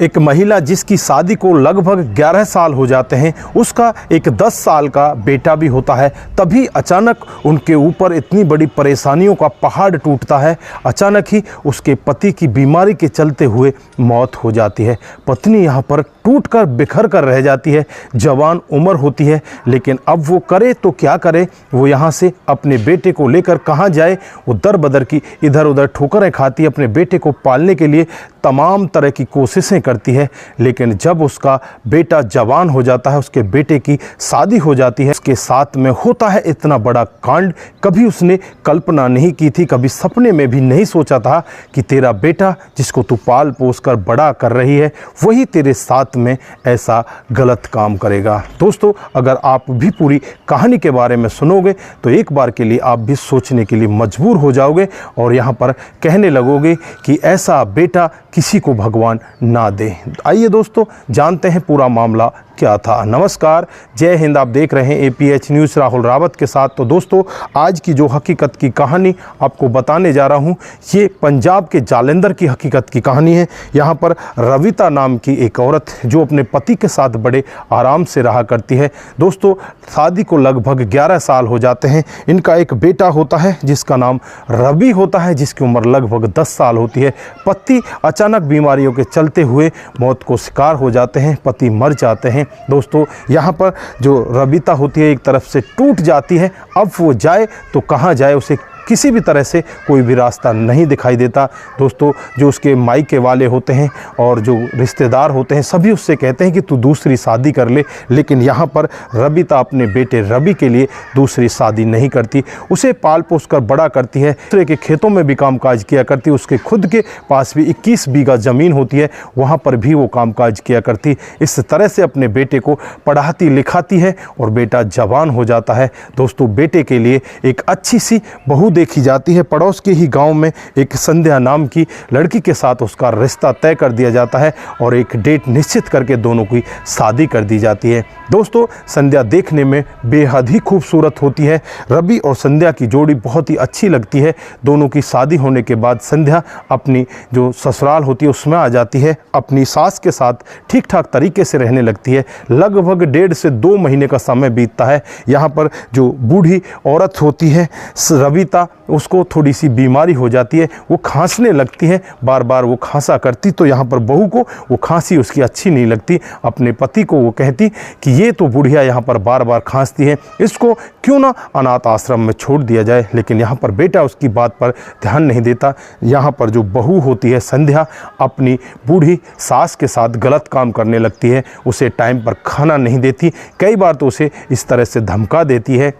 एक महिला जिसकी शादी को लगभग 11 साल हो जाते हैं, उसका एक 10 साल का बेटा भी होता है, तभी अचानक उनके ऊपर इतनी बड़ी परेशानियों का पहाड़ टूटता है। अचानक ही उसके पति की बीमारी के चलते हुए मौत हो जाती है। पत्नी यहाँ पर टूट कर बिखर कर रह जाती है। जवान उम्र होती है, लेकिन अब वो करे तो क्या करे। वो यहाँ से अपने बेटे को लेकर कहाँ जाए। वो दर बदर की इधर उधर ठोकरें खाती है, अपने बेटे को पालने के लिए तमाम तरह की कोशिशें करती है। लेकिन जब उसका बेटा जवान हो जाता है, उसके बेटे की शादी हो जाती है, उसके साथ में होता है इतना बड़ा कांड। कभी उसने कल्पना नहीं की थी, कभी सपने में भी नहीं सोचा था कि तेरा बेटा जिसको तू पाल पोस कर बड़ा कर रही है, वही तेरे साथ में ऐसा गलत काम करेगा। दोस्तों, अगर आप भी पूरी कहानी के बारे में सुनोगे तो एक बार के लिए आप भी सोचने के लिए मजबूर हो जाओगे और यहाँ पर कहने लगोगे कि ऐसा बेटा किसी को भगवान ना दे। आइए दोस्तों, जानते हैं पूरा मामला क्या था। नमस्कार, जय हिंद। आप देख रहे हैं APH न्यूज़ राहुल रावत के साथ। तो दोस्तों, आज की जो हकीकत की कहानी आपको बताने जा रहा हूँ, ये पंजाब के जालंधर की हकीकत की कहानी है। यहाँ पर रविता नाम की एक औरत जो अपने पति के साथ बड़े आराम से रहा करती है। दोस्तों, शादी को लगभग 11 साल हो जाते हैं। इनका एक बेटा होता है जिसका नाम रवि होता है, जिसकी उम्र लगभग 10 साल होती है। पति अचानक बीमारियों के चलते हुए मौत को शिकार हो जाते हैं, पति मर जाते हैं। दोस्तों, यहाँ पर जो रविता होती है एक तरफ से टूट जाती है। अब वो जाए तो कहाँ जाए, उसे किसी भी तरह से कोई भी रास्ता नहीं दिखाई देता। दोस्तों, जो उसके मायके वाले होते हैं और जो रिश्तेदार होते हैं, सभी उससे कहते हैं कि तू दूसरी शादी कर ले। लेकिन यहाँ पर रविता अपने बेटे रवि के लिए दूसरी शादी नहीं करती। उसे पाल पोस कर बड़ा करती है, दूसरे के खेतों में भी कामकाज किया करती। उसके खुद के पास भी 21 बीघा ज़मीन होती है, वहाँ पर भी वो कामकाज किया करती। इस तरह से अपने बेटे को पढ़ाती लिखाती है और बेटा जवान हो जाता है। दोस्तों, बेटे के लिए एक अच्छी सी बहू देखी जाती है। पड़ोस के ही गांव में एक संध्या नाम की लड़की के साथ उसका रिश्ता तय कर दिया जाता है और एक डेट निश्चित करके दोनों की शादी कर दी जाती है। दोस्तों, संध्या देखने में बेहद ही खूबसूरत होती है। रवि और संध्या की जोड़ी बहुत ही अच्छी लगती है। दोनों की शादी होने के बाद संध्या अपनी जो ससुराल होती है उसमें आ जाती है। अपनी सास के साथ ठीक ठाक तरीके से रहने लगती है। लगभग 1.5 से 2 महीने का समय बीतता है। यहाँ पर जो बूढ़ी औरत होती है रविता, उसको थोड़ी सी बीमारी हो जाती है। वो खांसने लगती है, बार बार वो खांसा करती। तो यहाँ पर बहू को वो खांसी उसकी अच्छी नहीं लगती। अपने पति को वो कहती कि ये तो बुढ़िया यहाँ पर बार बार खांसती है, इसको क्यों ना अनाथ आश्रम में छोड़ दिया जाए। लेकिन यहाँ पर बेटा उसकी बात पर ध्यान नहीं देता। यहाँ पर जो बहू होती है संध्या, अपनी बूढ़ी सास के साथ गलत काम करने लगती है। उसे टाइम पर खाना नहीं देती, कई बार तो उसे इस तरह से धमका देती है।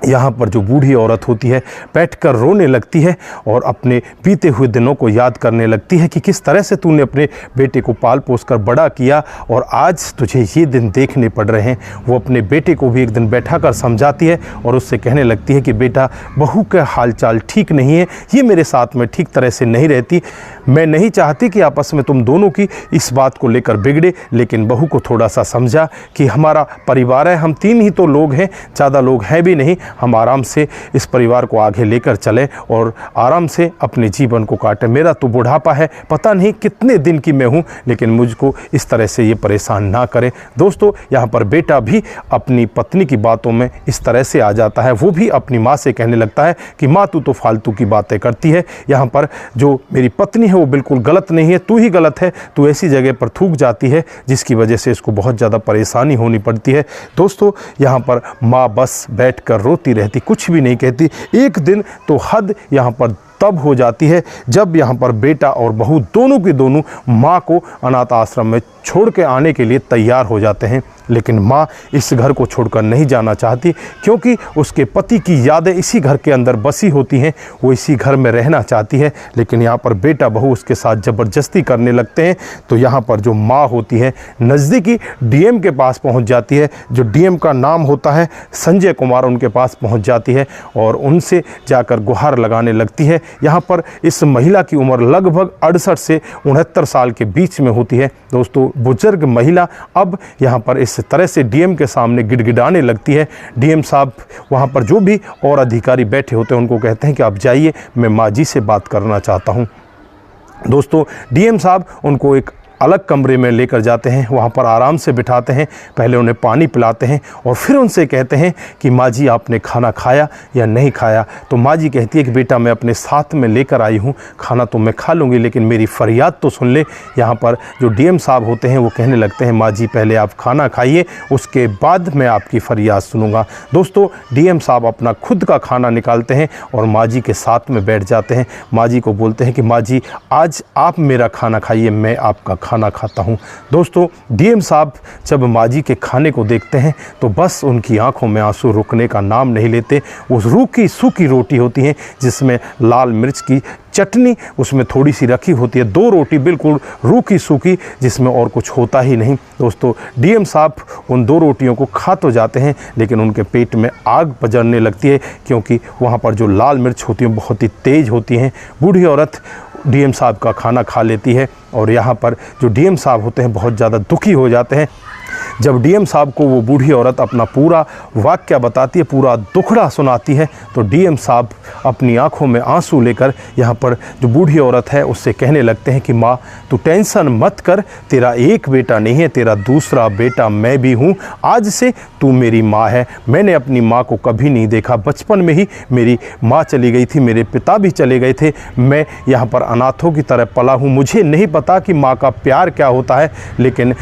यहाँ पर जो बूढ़ी औरत होती है बैठकर रोने लगती है और अपने बीते हुए दिनों को याद करने लगती है कि किस तरह से तूने अपने बेटे को पाल पोस कर बड़ा किया और आज तुझे ये दिन देखने पड़ रहे हैं। वो अपने बेटे को भी एक दिन बैठा कर समझाती है और उससे कहने लगती है कि बेटा, बहू का हालचाल ठीक नहीं है, ये मेरे साथ में ठीक तरह से नहीं रहती। मैं नहीं चाहती कि आपस में तुम दोनों की इस बात को लेकर बिगड़े, लेकिन बहू को थोड़ा सा समझा कि हमारा परिवार है, हम 3 ही तो लोग हैं, ज़्यादा लोग हैं भी नहीं। हम आराम से इस परिवार को आगे लेकर चले और आराम से अपने जीवन को काटें। मेरा तो बुढ़ापा है, पता नहीं कितने दिन की मैं हूँ, लेकिन मुझको इस तरह से ये परेशान ना करें। दोस्तों, यहाँ पर बेटा भी अपनी पत्नी की बातों में इस तरह से आ जाता है। वो भी अपनी माँ से कहने लगता है कि माँ, तू तो फालतू की बातें करती है। यहाँ पर जो मेरी पत्नी है वो बिल्कुल गलत नहीं है, तू ही गलत है। तू ऐसी जगह पर थूक जाती है जिसकी वजह से इसको बहुत ज़्यादा परेशानी होनी पड़ती है। दोस्तों, यहाँ पर माँ बस बैठकर रोती रहती, कुछ भी नहीं कहती। एक दिन तो हद यहाँ पर तब हो जाती है जब यहाँ पर बेटा और बहू दोनों के दोनों माँ को अनाथ आश्रम में छोड़ के आने के लिए तैयार हो जाते हैं। लेकिन माँ इस घर को छोड़कर नहीं जाना चाहती, क्योंकि उसके पति की यादें इसी घर के अंदर बसी होती हैं। वो इसी घर में रहना चाहती है। लेकिन यहाँ पर बेटा बहू उसके साथ ज़बरदस्ती करने लगते हैं। तो यहाँ पर जो माँ होती है नज़दीकी DM के पास पहुँच जाती है। जो DM का नाम होता है संजय कुमार, उनके पास पहुँच जाती है और उनसे जाकर गुहार लगाने लगती है। यहाँ पर इस महिला की उम्र लगभग 68 से 69 साल के बीच में होती है। दोस्तों, बुजुर्ग महिला अब यहाँ पर इस तरह से DM के सामने गिड़गिड़ाने लगती है। DM साहब वहाँ पर जो भी और अधिकारी बैठे होते हैं उनको कहते हैं कि आप जाइए, मैं माँ जी से बात करना चाहता हूँ। दोस्तों, DM साहब उनको एक अलग कमरे में लेकर जाते हैं, वहाँ पर आराम से बिठाते हैं, पहले उन्हें पानी पिलाते हैं और फिर उनसे कहते हैं कि माँ जी आपने खाना खाया या नहीं खाया। तो माँ जी कहती है कि बेटा मैं अपने साथ में लेकर आई हूँ, खाना तो मैं खा लूँगी लेकिन मेरी फरियाद तो सुन ले। यहाँ पर जो डीएम साहब होते हैं वो कहने लगते हैं माँ जी पहले आप खाना खाइए, उसके बाद मैं आपकी फरियाद सुनूंगा। दोस्तों डीएम साहब अपना खुद का खाना निकालते हैं और माँ जी के साथ में बैठ जाते हैं। माँ जी को बोलते हैं कि माँ जी आज आप मेरा खाना खाइए, मैं आपका खाना खाता हूँ। दोस्तों डीएम साहब जब माँ जी के खाने को देखते हैं तो बस उनकी आंखों में आंसू रुकने का नाम नहीं लेते। वो रूखी सूखी रोटी होती है जिसमें लाल मिर्च की चटनी उसमें थोड़ी सी रखी होती है, 2 रोटी बिल्कुल रूखी सूखी जिसमें और कुछ होता ही नहीं। दोस्तों डीएम साहब उन 2 रोटियों को खा तो जाते हैं लेकिन उनके पेट में आग पजरने लगती है क्योंकि वहाँ पर जो लाल मिर्च होती है बहुत ही तेज़ होती हैं। बूढ़ी औरत डीएम साहब का खाना खा लेती है और यहाँ पर जो डीएम साहब होते हैं बहुत ज़्यादा दुखी हो जाते हैं। जब डीएम साहब को वो बूढ़ी औरत अपना पूरा वाक़या बताती है, पूरा दुखड़ा सुनाती है, तो डीएम साहब अपनी आंखों में आंसू लेकर यहाँ पर जो बूढ़ी औरत है उससे कहने लगते हैं कि माँ तू टेंशन मत कर, तेरा एक बेटा नहीं है, तेरा दूसरा बेटा मैं भी हूँ। आज से तू मेरी माँ है। मैंने अपनी माँ को कभी नहीं देखा, बचपन में ही मेरी माँ चली गई थी, मेरे पिता भी चले गए थे, मैं यहाँ पर अनाथों की तरह पला हूँ। मुझे नहीं पता कि माँ का प्यार क्या होता है, लेकिन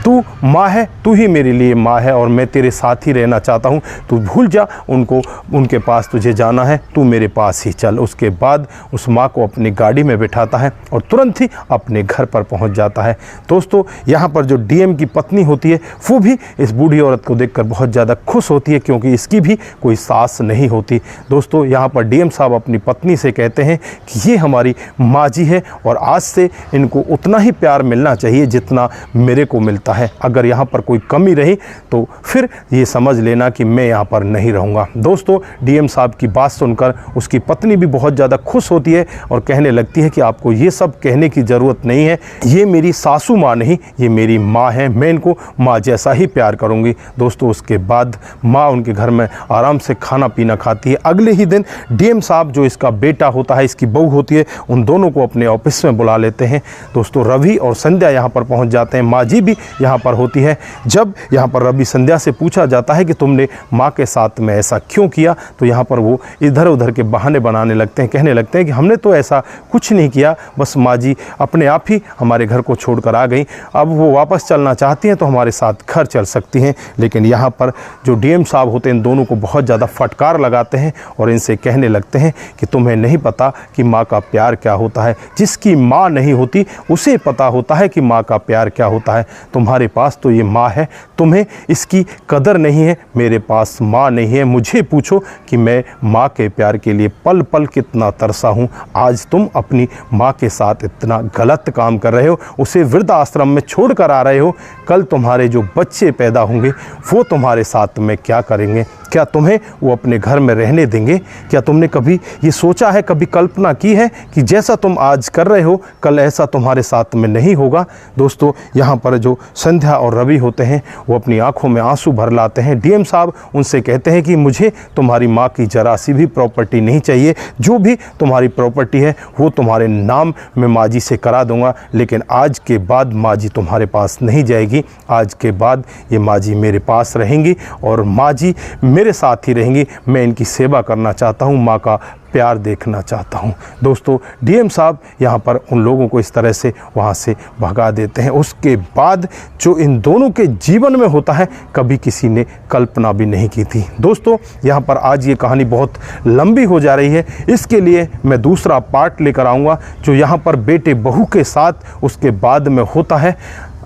तू माँ है, तू ही मेरे लिए माँ है और मैं तेरे साथ ही रहना चाहता हूँ। तू भूल जा उनको, उनके पास तुझे जाना है, तू मेरे पास ही चल। उसके बाद उस माँ को अपनी गाड़ी में बिठाता है और तुरंत ही अपने घर पर पहुँच जाता है। दोस्तों यहाँ पर जो डीएम की पत्नी होती है वो भी इस बूढ़ी औरत को देखकर बहुत ज़्यादा खुश होती है क्योंकि इसकी भी कोई सास नहीं होती। दोस्तों यहाँ पर डीएम साहब अपनी पत्नी से कहते हैं कि ये हमारी माँ जी है और आज से इनको उतना ही प्यार मिलना चाहिए जितना मेरे को मिलता है। अगर यहाँ पर कोई कमी रही तो फिर ये समझ लेना कि मैं यहाँ पर नहीं रहूँगा। दोस्तों डीएम साहब की बात सुनकर उसकी पत्नी भी बहुत ज़्यादा खुश होती है और कहने लगती है कि आपको ये सब कहने की ज़रूरत नहीं है, ये मेरी सासू माँ नहीं, ये मेरी माँ है, मैं इनको माँ जैसा ही प्यार करूँगी। दोस्तों उसके बाद माँ उनके घर में आराम से खाना पीना खाती है। अगले ही दिन डीएम साहब जो इसका बेटा होता है, इसकी बहू होती है, उन दोनों को अपने ऑफिस में बुला लेते हैं। दोस्तों रवि और संध्या यहाँ पर पहुँच जाते हैं, माँ जी भी यहाँ पर होती है। जब यहाँ पर रवि संध्या से पूछा जाता है कि तुमने माँ के साथ में ऐसा क्यों किया, तो यहाँ पर वो इधर उधर के बहाने बनाने लगते हैं, कहने लगते हैं कि हमने तो ऐसा कुछ नहीं किया, बस माँ जी अपने आप ही हमारे घर को छोड़कर आ गई, अब वो वापस चलना चाहती हैं तो हमारे साथ घर चल सकती हैं। लेकिन यहाँ पर जो डीएम साहब होते हैं इन दोनों को बहुत ज़्यादा फटकार लगाते हैं और इनसे कहने लगते हैं कि तुम्हें नहीं पता कि माँ का प्यार क्या होता है, जिसकी माँ नहीं होती उसे पता होता है कि माँ का प्यार क्या होता है। तुम्हारे पास तो ये माँ है, तुम्हें इसकी कदर नहीं है, मेरे पास माँ नहीं है। मुझे पूछो कि मैं माँ के प्यार के लिए पल पल कितना तरसा हूँ। आज तुम अपनी माँ के साथ इतना गलत काम कर रहे हो, उसे वृद्धाश्रम में छोड़ कर आ रहे हो, कल तुम्हारे जो बच्चे पैदा होंगे वो तुम्हारे साथ में क्या करेंगे? क्या तुम्हें वो अपने घर में रहने देंगे? क्या तुमने कभी ये सोचा है, कभी कल्पना की है कि जैसा तुम आज कर रहे हो कल ऐसा तुम्हारे साथ में नहीं होगा? दोस्तों यहाँ पर जो संध्या और रवि होते हैं वो अपनी आंखों में आंसू भर लाते हैं। डीएम साहब उनसे कहते हैं कि मुझे तुम्हारी माँ की जरा सी भी प्रॉपर्टी नहीं चाहिए, जो भी तुम्हारी प्रॉपर्टी है वो तुम्हारे नाम मैं माँ जी से करा दूंगा, लेकिन आज के बाद माँ जी तुम्हारे पास नहीं जाएगी। आज के बाद ये माँ जी मेरे पास रहेंगी और माँ जी मेरे साथ ही रहेंगी। मैं इनकी सेवा करना चाहता हूँ, माँ का प्यार देखना चाहता हूँ। दोस्तों डीएम साहब यहाँ पर उन लोगों को इस तरह से वहाँ से भगा देते हैं। उसके बाद जो इन दोनों के जीवन में होता है कभी किसी ने कल्पना भी नहीं की थी। दोस्तों यहाँ पर आज ये कहानी बहुत लंबी हो जा रही है, इसके लिए मैं दूसरा पार्ट लेकर आऊँगा जो यहाँ पर बेटे बहू के साथ उसके बाद में होता है।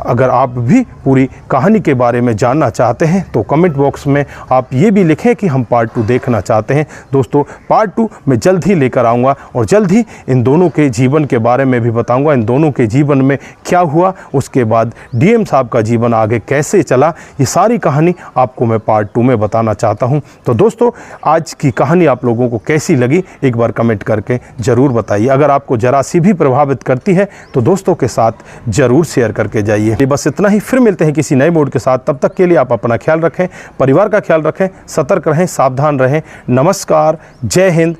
अगर आप भी पूरी कहानी के बारे में जानना चाहते हैं तो कमेंट बॉक्स में आप ये भी लिखें कि हम पार्ट 2 देखना चाहते हैं। दोस्तों पार्ट 2 मैं जल्द ही लेकर आऊँगा और जल्द ही इन दोनों के जीवन के बारे में भी बताऊँगा, इन दोनों के जीवन में क्या हुआ, उसके बाद डीएम साहब का जीवन आगे कैसे चला, ये सारी कहानी आपको मैं पार्ट 2 में बताना चाहता हूँ। तो दोस्तों आज की कहानी आप लोगों को कैसी लगी एक बार कमेंट करके ज़रूर बताइए। अगर आपको ज़रा सी भी प्रभावित करती है तो दोस्तों के साथ ज़रूर शेयर करके जाइए। बस इतना ही, फिर मिलते हैं किसी नए मोड के साथ। तब तक के लिए आप अपना ख्याल रखें, परिवार का ख्याल रखें, सतर्क रहें, सावधान रहें। नमस्कार, जय हिंद,